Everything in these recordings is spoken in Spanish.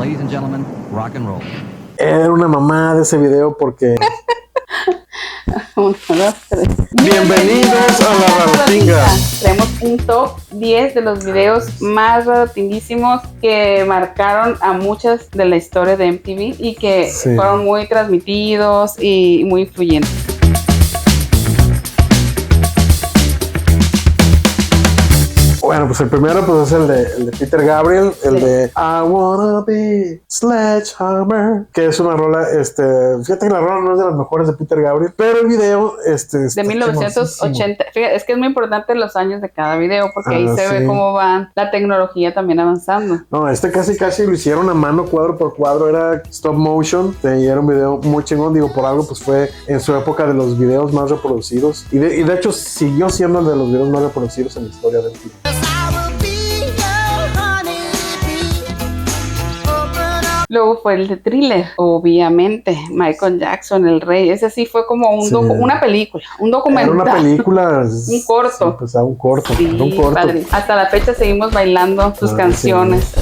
Ladies and gentlemen, rock and roll. Era una mamada ese video porque... 1, 2, 3. Bienvenidos a la Rarotinga. Tenemos un top 10 de los videos más rarotinguísimos que marcaron a muchas de la historia de MTV y que fueron muy transmitidos y muy influyentes. Bueno, pues el primero pues es el de Peter Gabriel, el de I Wanna Be Sledgehammer, que es una rola, fíjate que la rola no es de las mejores de Peter Gabriel, pero el video, de 1980, fíjate, es que es muy importante los años de cada video, porque ahí se ve cómo va la tecnología también avanzando. No, casi lo hicieron a mano, cuadro por cuadro, era stop motion, y era un video muy chingón, digo, por algo, pues fue en su época de los videos más reproducidos, y de hecho siguió siendo el de los videos más reproducidos en la historia del film. Luego fue el de Thriller, obviamente, Michael Jackson, el rey. Ese sí fue como una película, un documental. Era una película. Un corto. Sí, pues un corto. Sí, era un corto. Padre. Hasta la fecha seguimos bailando sus canciones.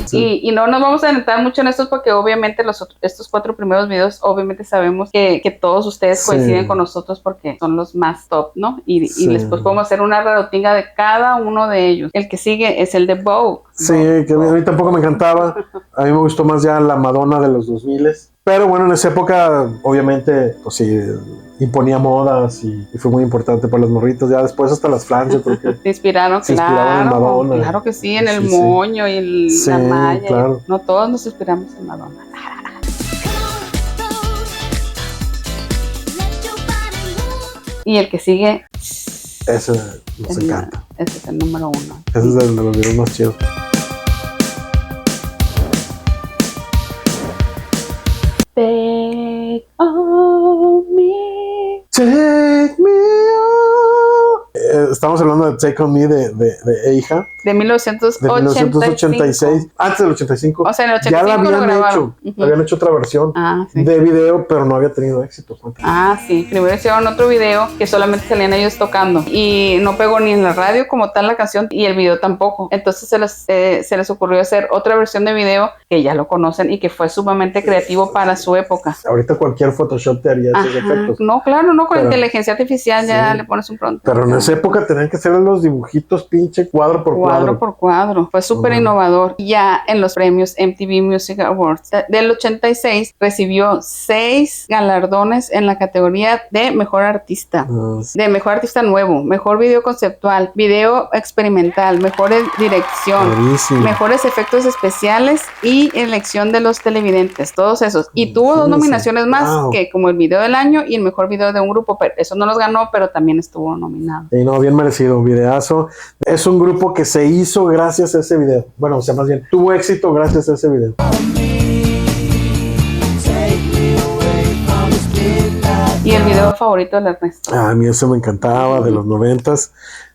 Sí. Y no nos vamos a adentrar mucho en estos porque obviamente estos 4 primeros videos obviamente sabemos que todos ustedes coinciden con nosotros porque son los más top, ¿no? Y después podemos hacer una rarotinga de cada uno de ellos. El que sigue es el de Vogue. Sí, que a mí tampoco me encantaba. A mí me gustó más ya la Madonna de los 2000. Pero bueno, en esa época obviamente pues sí imponía modas y fue muy importante para los morritos. Ya después hasta las Francias porque se inspiraron en Madonna. Claro que sí, en el moño y la malla. Claro. No todos nos inspiramos en Madonna. Y el que sigue, ese nos encanta. Ese es el número 1. Ese es el de los videos más chidos. Take on me. Take me on. Estamos hablando de Take on Me de Eija. De 1986. Antes del 85. O sea, en el 85 ya la habían hecho. Uh-huh. Habían hecho otra versión de video, pero no había tenido éxito. Sí. Primero hicieron otro video que solamente salían ellos tocando. Y no pegó ni en la radio como tal la canción y el video tampoco. Entonces se les ocurrió hacer otra versión de video que ya lo conocen y que fue sumamente creativo para su época. Ahorita cualquier Photoshop te haría esos efectos. No, claro, no. Con inteligencia artificial ya le pones un pronto. Pero en esa época tenían que hacer los dibujitos pinche cuadro por cuadro. Cuadro por cuadro. Fue súper innovador. Ya en los premios MTV Music Awards del 86 recibió 6 galardones en la categoría de Mejor Artista. De Mejor Artista Nuevo, Mejor Video Conceptual, Video Experimental, Mejor Dirección, Mejores Efectos Especiales y Elección de los Televidentes. Todos esos. Y tuvo 2 nominaciones más que como el Video del Año y el Mejor Video de un Grupo. Pero eso no los ganó, pero también estuvo nominado. Y no, bien merecido, un videazo. Es un grupo que se hizo gracias a ese video. Bueno, o sea, más bien, tuvo éxito gracias a ese video. ¿Y el video favorito de Ernesto? A mí eso me encantaba, de los 90s.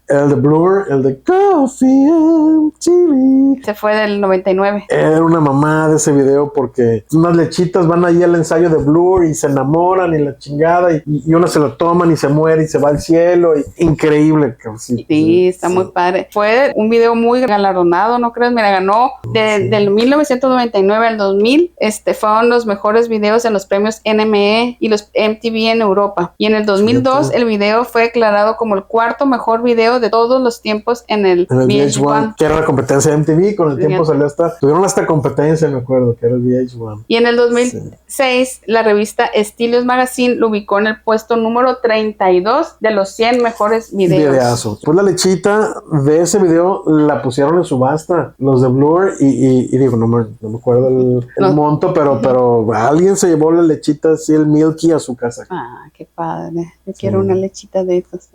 El de Blur, el de Coffee and TV. Se fue del 99. Era una mamada de ese video porque unas lechitas van ahí al ensayo de Blur y se enamoran y la chingada y uno se lo toman y se muere y se va al cielo. Increíble. Sí, está muy padre. Fue un video muy galardonado, ¿no crees? Mira, ganó del 1999 al 2000. Fueron los mejores videos en los premios NME y los MTV en Europa. Y en el 2002 el video fue declarado como el 4º mejor video de todos los tiempos en el VH1. Que era la competencia de MTV, con el tiempo salió tuvieron hasta competencia, me acuerdo, que era el VH1. Y en el 2006, la revista Stylios Magazine lo ubicó en el puesto número 32 de los 100 mejores videos. Videazo. Pues la lechita de ese video la pusieron en subasta, los de Blur, y digo, no me acuerdo el monto, pero alguien se llevó la lechita así, el Milky, a su casa. Qué padre. Yo quiero una lechita de esos.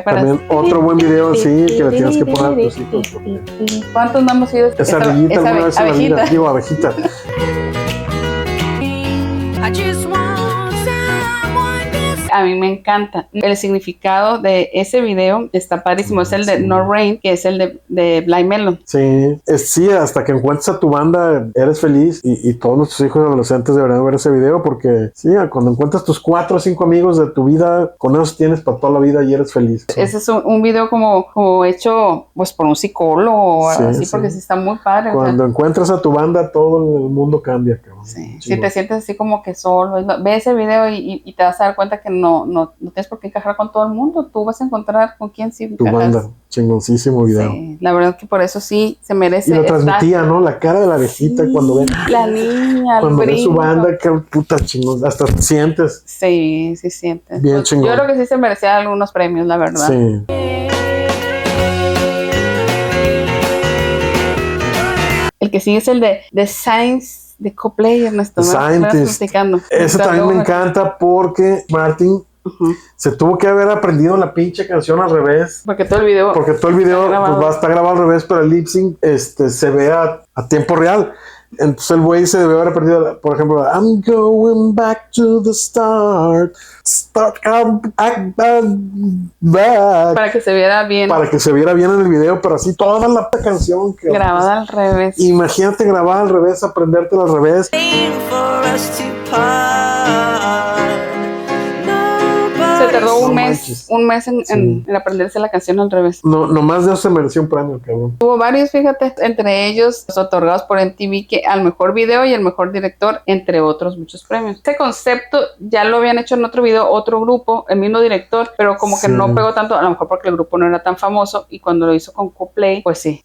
También otro buen video, sí, que le tienes que poner cositos. ¿Cuántos no hemos ido? Esa ardillita alguna vez en la vida. Digo, abejita. A mí me encanta. El significado de ese video está padrísimo. Es el de No Rain, que es el de Blind Melon. Sí, sí, hasta que encuentres a tu banda, eres feliz y todos nuestros hijos adolescentes deberían ver ese video porque sí, cuando encuentras tus 4 o 5 amigos de tu vida, con esos tienes para toda la vida y eres feliz. Ese es un video como hecho pues por un psicólogo o algo así, Sí. porque sí está muy padre. Cuando encuentras a tu banda, todo el mundo cambia, cabrón. Sí. Si te sientes así como que solo, ve ese video y te vas a dar cuenta que no tienes por qué encajar con todo el mundo. Tú vas a encontrar con quién sí Tu encajas. banda, chingoncísimo video. Sí, la verdad que por eso sí se merece. Y lo transmitía, ¿no? La cara de la viejita cuando ve la niña, el cuando ve su brinco. banda, qué puta chingón, hasta sientes. Sí sientes. Bien Pues, chingón. yo creo que sí se merecía algunos premios, la verdad. Sí. El que sigue es el de Science de Coldplay, Ernesto. The Me vas Scientist. platicando. Ese también me encanta porque Martin Ujú. se tuvo que haber aprendido la pinche canción al revés. Porque todo el video. Porque todo el video Está grabado. pues, va a estar grabado al revés, pero el lip sync se ve a tiempo real. Entonces el güey se debió haber aprendido, por ejemplo, I'm going back to the start back. Para que se viera bien Para que se viera bien en el video, pero así toda la canción que grabada al revés. imagínate grabar al revés, aprendértela al revés. Se tardó No un mes manches. en aprenderse la canción al revés. No, nomás de eso se mereció un premio, cabrón. Hubo varios, fíjate, entre ellos los otorgados por MTV que al mejor video y el mejor director, entre otros muchos premios. Este concepto ya lo habían hecho en otro video, otro grupo, el mismo director, pero como que Sí. no pegó tanto, a lo mejor porque el grupo no era tan famoso, y cuando lo hizo con Coldplay, pues sí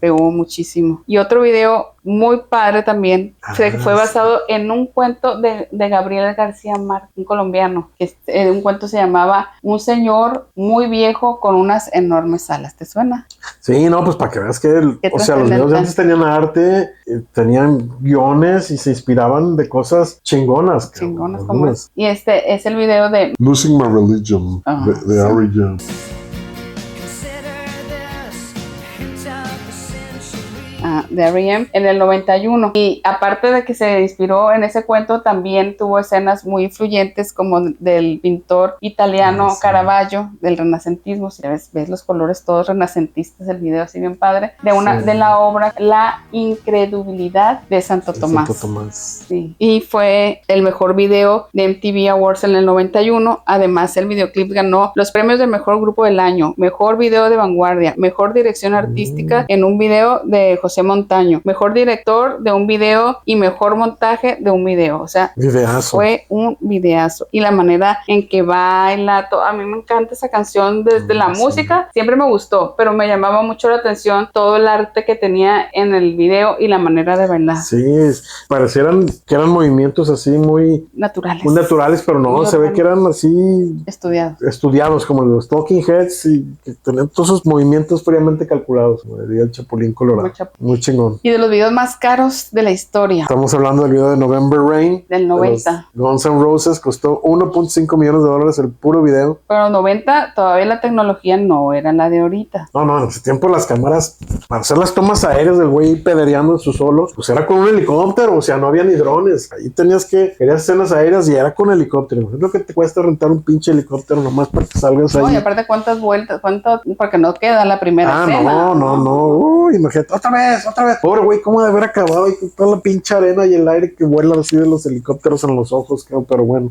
pegó muchísimo. Y otro video muy padre también, que fue basado en un cuento de Gabriel García Márquez, un colombiano, que un cuento se llamaba Un señor muy viejo con unas enormes alas. ¿Te suena? Sí, no, pues para que veas que, Qué o sea, los videos de antes tenían arte, tenían guiones y se inspiraban de cosas chingonas. cabrón. Chingonas como es. Y este es el video de Losing My Religion de Ari Young. R.E.M. en el 91. Y aparte de que se inspiró en ese cuento, también tuvo escenas muy influyentes como del pintor italiano Sí. Caravaggio, del renacentismo. Si ves los colores todos renacentistas, el video así bien padre, Sí. de la obra La incredulidad de Santo Tomás. Santo Tomás. Sí. Y fue el mejor video de MTV Awards en el 91. Además, el videoclip ganó los premios de mejor grupo del año, mejor video de vanguardia, mejor dirección artística en un video de José Montaño, mejor director de un video y mejor montaje de un video. O sea, Videazo. fue un videazo. Y la manera en que baila, a mí me encanta esa canción desde la Sí. música, siempre me gustó, pero me llamaba mucho la atención todo el arte que tenía en el video y la manera de bailar. Sí, parecieran que eran movimientos así muy Naturales. naturales, pero no, Muy se ve que eran así Estudiados. estudiados como los Talking Heads y que tenían todos esos movimientos fríamente calculados, como diría el Chapulín Colorado. Muy chingón. Y de los videos más caros de la historia, Estamos hablando del video de November Rain. del 90. de los Guns N' Roses, costó $1.5 millones el puro video. Pero en los 90 todavía la tecnología no era la de ahorita. No, en ese tiempo las cámaras, para hacer las tomas aéreas del güey pedereando en su solo, pues era con un helicóptero, o sea, no había ni drones. Ahí querías escenas aéreas y era con helicóptero. Es lo que te cuesta rentar un pinche helicóptero nomás para que salgas ahí. No, y aparte cuántas vueltas, porque no queda la primera escena. No. Uy, imagínate, otra vez. Pobre güey, ¿cómo de haber acabado ahí con toda la pinche arena y el aire que vuela así de los helicópteros en los ojos, creo, pero bueno.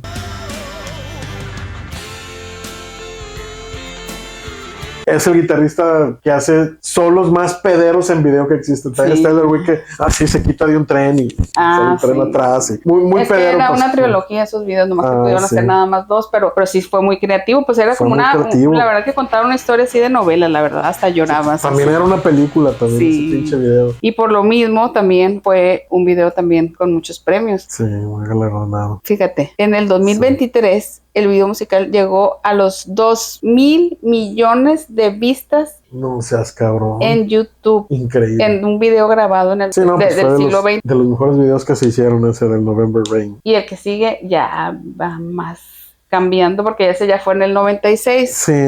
Es el guitarrista que hace solos más pederos en video que existen. También Sí. está el güey que así se quita de un tren y sale un tren sí. atrás. Y muy Es pedero. que era pues, una trilogía esos videos, nomás que pudieron sí. hacer nada más 2, pero sí fue muy creativo, pues era Fue como muy creativo. la verdad que contaron una historia así de novela, la verdad, hasta llorabas. También era una película también, Sí. ese pinche video. Y por lo mismo también fue un video también con muchos premios. Sí, muy galardonado. Fíjate, en el 2023 el video musical llegó a los 2,000 millones de vistas No seas cabrón. en YouTube, Increíble. en un video grabado en el Sí, no, pues fue del de siglo los, XX. de los mejores videos que se hicieron ese del November Rain. Y el que sigue ya va más cambiando porque ese ya fue en el 96. Sí,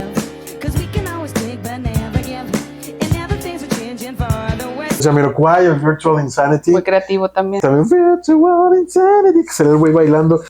Cause we can always take but never give. And now the things are changing for the worse. Jamiroquai, el Virtual Insanity. Muy creativo también. También Virtual Insanity, que sería el güey bailando.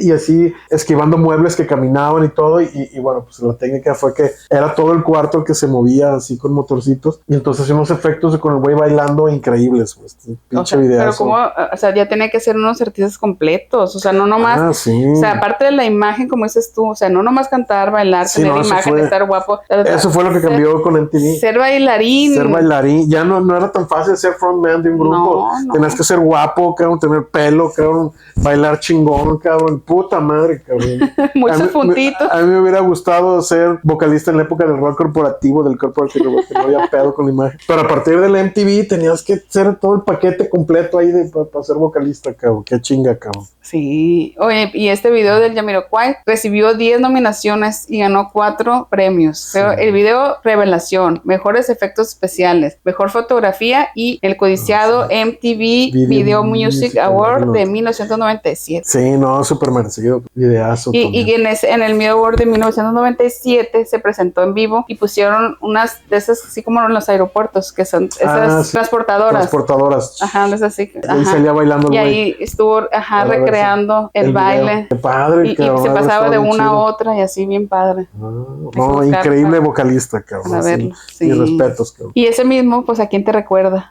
Y así esquivando muebles que caminaban y todo. Y bueno, pues la técnica fue que era todo el cuarto que se movía así con motorcitos. Y entonces unos efectos con el güey bailando increíbles. Pues, pinche video. Pero como, o sea, ya tenía que ser unos artistas completos. O sea, no nomás. Sí. O sea, aparte de la imagen, como dices tú, o sea, no nomás cantar, bailar, Sí, tener no, imagen, estar guapo. Eso fue lo que cambió con MTV. Ser bailarín. Ser bailarín. Ya no era tan fácil ser frontman de un grupo. No. Tenías que ser guapo, cabrón, tener pelo, cabrón, bailar chingón, cabrón. Puta madre, cabrón. Muchos puntitos. A mí me hubiera gustado ser vocalista en la época del rock corporativo, del corporativo, porque no había pedo con la imagen. Pero a partir del MTV tenías que ser todo el paquete completo ahí para ser vocalista, cabrón. Qué chinga, cabrón. Sí. Oye, y este video del Jamiroquai recibió 10 nominaciones y ganó 4 premios. Sí. El video Revelación, mejores efectos especiales, mejor fotografía y el codiciado MTV Video Music Award de 1997. Sí, no, súper merecido. Videazo. Y en el Media Award de 1997 se presentó en vivo y pusieron unas de esas, así como en los aeropuertos, que son esas sí. transportadoras. Transportadoras. Ajá, es así. Ahí salía bailando el y güey. ahí estuvo, recreando el baile. Qué padre, Y cabrón. se pasaba de una a chido. otra y así bien padre. No, increíble vocalista, cabrón. Para verlo, sí. Mis respetos, cabrón. Y ese mismo, pues, ¿a quién te recuerda?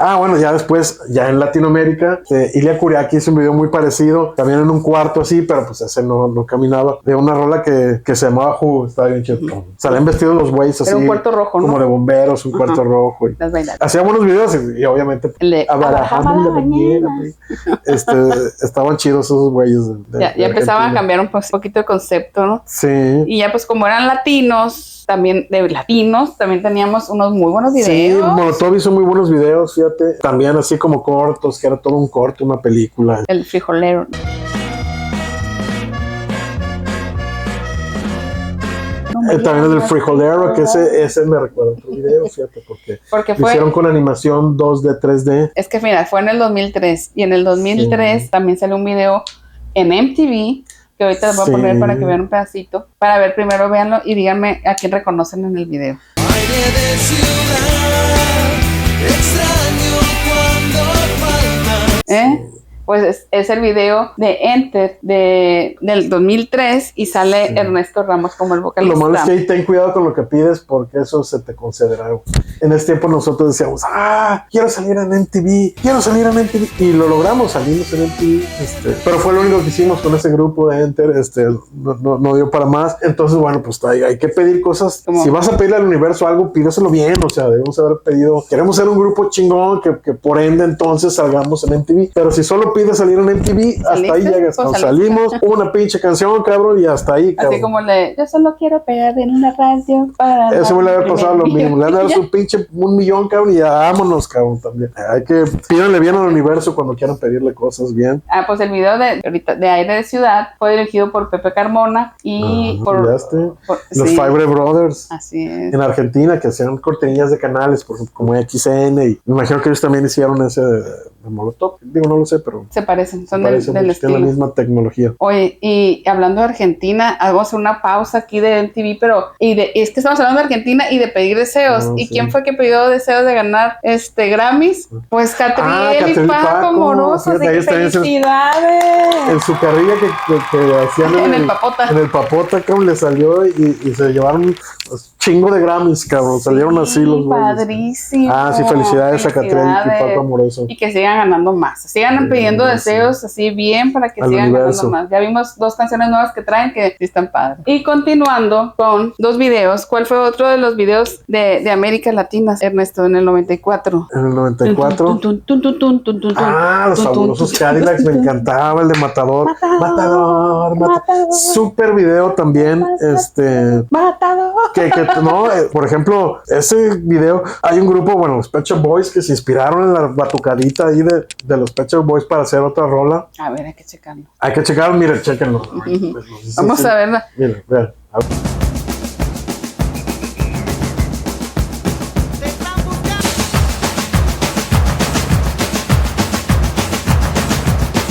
Bueno, ya después, ya en Latinoamérica, Ilia Kuriaki hizo un video muy parecido, también en un cuarto así, pero pues ese no caminaba, de una rola que se llamaba Who, estaba bien chido. Salían vestidos los güeyes así. Era un cuarto rojo, ¿no? Como de bomberos, un cuarto rojo. Las bailadas. Hacía buenos videos y obviamente El de abarajando la bañera, güey. Estaban chidos esos güeyes. Ya empezaban a cambiar un poquito el concepto, ¿no? Sí. Y ya pues como eran latinos, también teníamos unos muy buenos videos. Sí, Molotov hizo muy buenos videos, fíjate. También así como cortos, que era todo un corto, una película. El frijolero. También el del frijolero, que ese me recuerda otro video, fíjate, porque lo hicieron con animación 2D, 3D. Es que mira, fue en el 2003 y en el 2003 también salió un video en MTV que ahorita les voy a poner para que vean un pedacito. Para ver, primero véanlo y díganme a quién reconocen en el video. Aire de ciudad, extraño cuando faltas. Pues es el video de Enter del 2003 y sale Ernesto Ramos como el vocalista. Lo malo es que ahí ten cuidado con lo que pides porque eso se te concederá. En ese tiempo nosotros decíamos, quiero salir en MTV, y lo logramos, salimos en MTV, pero fue lo único que hicimos con ese grupo de Enter, no dio para más. Entonces, bueno, pues hay que pedir cosas. ¿Cómo? Si vas a pedirle al universo algo, pídeselo bien, o sea, debemos haber pedido, queremos ser un grupo chingón que por ende entonces salgamos en MTV, pero si solo pides salir en MTV, hasta ahí llegas. Pues salimos, una pinche canción, cabrón, y hasta ahí, cabrón. Así como yo solo quiero pegar en una radio para... Eso me le haber pasado lo mismo. Le han dado su pinche 1 millón, cabrón, y ya vámonos, cabrón, también. Hay que pídanle bien al universo cuando quieran pedirle cosas bien. Pues el video de Aire de Ciudad fue dirigido por Pepe Carmona y Los Fibre Brothers. Así es. En Argentina, que hacían cortinillas de canales, por ejemplo, como XN, y me imagino que ellos también hicieron ese de Molotov. Digo, no lo sé, pero se parecen, son del estilo. Tienen la misma tecnología. Oye, y hablando de Argentina, vamos a hacer una pausa aquí de MTV, pero es que estamos hablando de Argentina y de pedir deseos. ¿Y quién fue que pidió deseos de ganar Grammys? Pues Catriel y Paco Moroso. Fíjate, ¡Qué felicidades! En su carrilla que hacían en el Papota. En el Papota, cabrón, le salió y se llevaron chingo de Grammys, cabrón. Salieron así los güeyes. Padrísimo. Sí, felicidades a Catriel y Paco Amoroso. Y que sigan ganando más. Sigan pidiendo deseos así bien para que sigan ganando más. Ya vimos 2 canciones nuevas que traen que sí están padres. Y continuando con 2 videos. ¿Cuál fue otro de los videos de América Latina, Ernesto, en el 94? En el 94. Los fabulosos Cadillacs, me encantaba el de Matador. Matador. Super video también. Matador. Por ejemplo, ese video, hay un grupo, los Pet Shop Boys, que se inspiraron en la batucadita ahí de los Pet Shop Boys para hacer otra rola. A ver, hay que checarlo. Hay que checarlo, miren, chéquenlo. Vamos a verla. Miren, vean. A ver.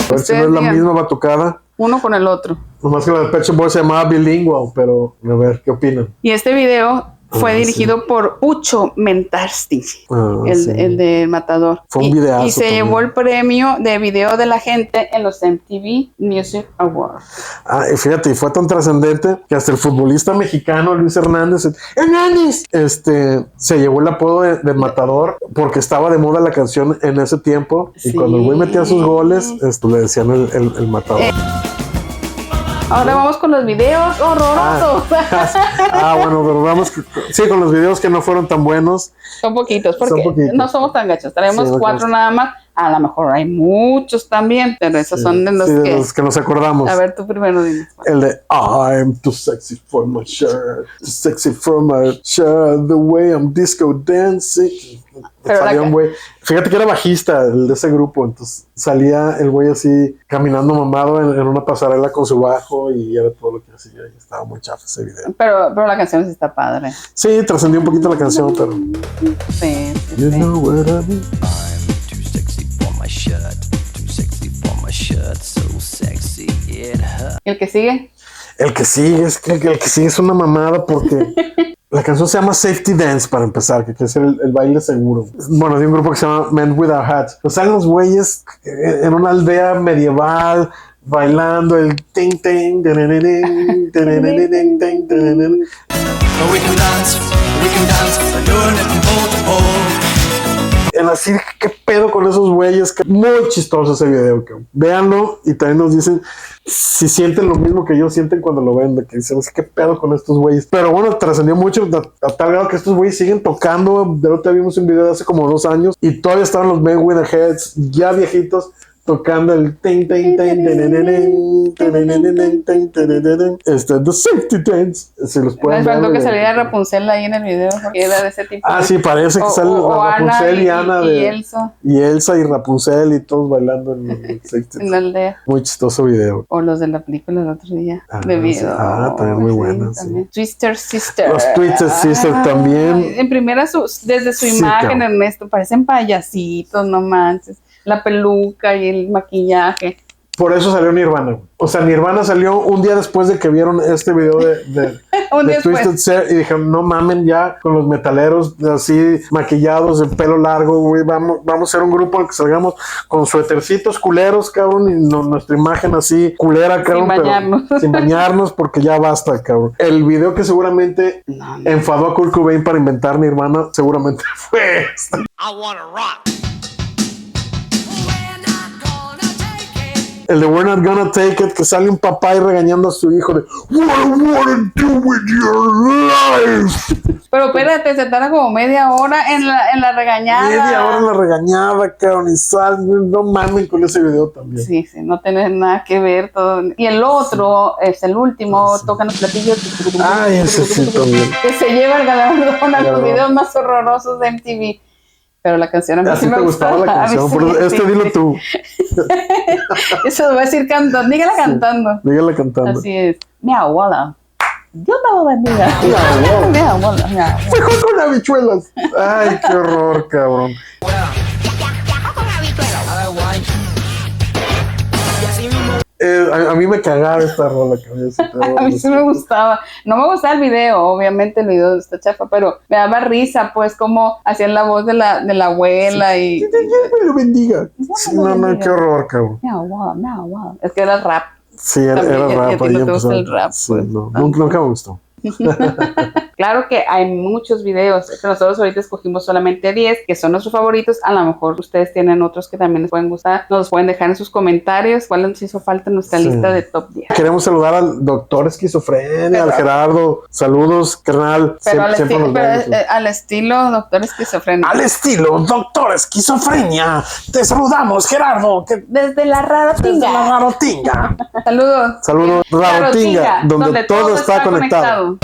A ver si no es la misma batucada. uno con el otro. Nomás que la de Pet Shop Boys se llamaba Bilingual, pero a ver, ¿qué opinan? Y este video fue sí. dirigido por Pucho Mentarsti, sí. el de Matador. Fue un videazo y se también. llevó el premio de video de la gente en los MTV Music Awards. Y fíjate, y fue tan trascendente que hasta el futbolista mexicano Luis Hernández se llevó el apodo de Matador porque estaba de moda la canción en ese tiempo. Y Sí. cuando el güey metía sus goles, le decían el Matador. Ahora vamos con los videos horrorosos. Bueno, pero vamos con los videos que no fueron tan buenos. Son poquitos, porque Son poquitos. no somos tan gachos. Traemos Sí, no 4 creas. nada más. A lo mejor hay muchos también, pero esos son de los Sí, que... de los que nos acordamos. A ver, tú primero dime. El de I'm too sexy for my shirt, too sexy for my shirt, the way I'm disco dancing. Pero Salía la- un güey, fíjate que era bajista el de ese grupo, entonces salía el güey así caminando mamado en una pasarela con su bajo y era todo lo que hacía y estaba muy chafa ese video. Pero la canción sí está padre. Sí, trascendió un poquito la canción, pero Sí, you sí. know what I mean. I'm too sexy for my shirt, too sexy for my shirt, so sexy it hurts. ¿Y el que sigue? El que sigue es una mamada porque la canción se llama Safety Dance para empezar, que es el baile seguro. Bueno, de un grupo que se llama Men Without Hats. O sea, los güeyes en una aldea medieval bailando el ting ting tererén, tererén, ting, tererén. We can dance, doing it from pole to pole. En así, ¿qué pedo con esos güeyes? Muy chistoso ese video. Véanlo y también nos dicen si sienten lo mismo que ellos sienten cuando lo ven. De que dicen, ¿qué pedo con estos güeyes? Pero bueno, trascendió mucho a tal grado que estos güeyes siguen tocando. De lo que vimos un video de hace como 2 años y todavía estaban los Men with the Heads, ya viejitos, tocando el ting ting ting tererén, tererén, ting, tererén. The Safety Dance. Si los pueden Me faltó ver, que saliera Rapunzel ahí en el video, porque era de ese tipo. Sí, parece que sale Rapunzel y Ana y Elsa y Elsa y Rapunzel y todos bailando en el Safety en la aldea. Muy chistoso video. O los de la película el otro día. De Sí. video. También muy buenos. También. Twister Sister. Los Twister Sister también. En primera, desde su Sí, imagen, cabrón. Ernesto, parecen payasitos, no manches. La peluca y el maquillaje. Por eso salió Nirvana, güey. O sea, Nirvana salió un día después de que vieron este video de Un día Twisted después. Sister y dijeron, no mamen ya con los metaleros así maquillados, de pelo largo, güey. Vamos a ser un grupo en el que salgamos con suétercitos culeros, cabrón, y nuestra imagen así culera, cabrón. pero bañarnos. sin bañarnos porque ya basta, cabrón. El video que seguramente enfadó a Kurt Cobain para inventar Nirvana seguramente fue este. El de We're Not Gonna Take It, que sale un papá y regañando a su hijo de What I wanna do with your life. Pero espérate, se tarda como media hora en la regañada. Media hora en la regañada, cabrón, y salen, no mamen con ese video también. Sí, no tiene nada que ver todo. Y el otro, es el último, tocan los platillos. Ay, ese sí también. Que se lleva el galardón a los Galardón. videos más horrorosos de MTV. Pero la canción a mí sí Así me te gustaba gustaba. la A mí canción, sí, pero sí, dilo sí. tú. Eso lo voy a decir cantando. Dígala cantando. Dígala cantando. Así es. Mi abuela. Dios me lo bendiga. abuela. Mi abuela. Mi abuela. Mejor con habichuelas. Ay, qué horror, cabrón. A mí me cagaba esta rola, cabrón. A mí sí me gustaba. No me gustaba el video, obviamente el video está chafa, pero me daba risa, pues, como hacían la voz de la abuela y... Que Dios me lo bendiga. Sí, no, qué horror, cabrón. Mi abuela, mi abuela. Es que era rap. Sí, era También, y a rap. ti ahí no te gusta empezó. el rap, Sí, pues. no, nunca me gustó. Claro que hay muchos videos, que nosotros ahorita escogimos solamente 10, que son nuestros favoritos. A lo mejor ustedes tienen otros que también les pueden gustar. Nos los pueden dejar en sus comentarios cuál nos hizo falta en nuestra Sí. lista de top 10. Queremos saludar al doctor Esquizofrenia, al Gerardo. Saludos, carnal. Pero, Siempre nos ven. al estilo Doctor Esquizofrenia. Al estilo doctor Esquizofrenia. Te saludamos, Gerardo. Desde la Desde la Rarotinga. Rarotinga. Saludos. Saludos, Rarotinga, donde todo está conectado. conectado.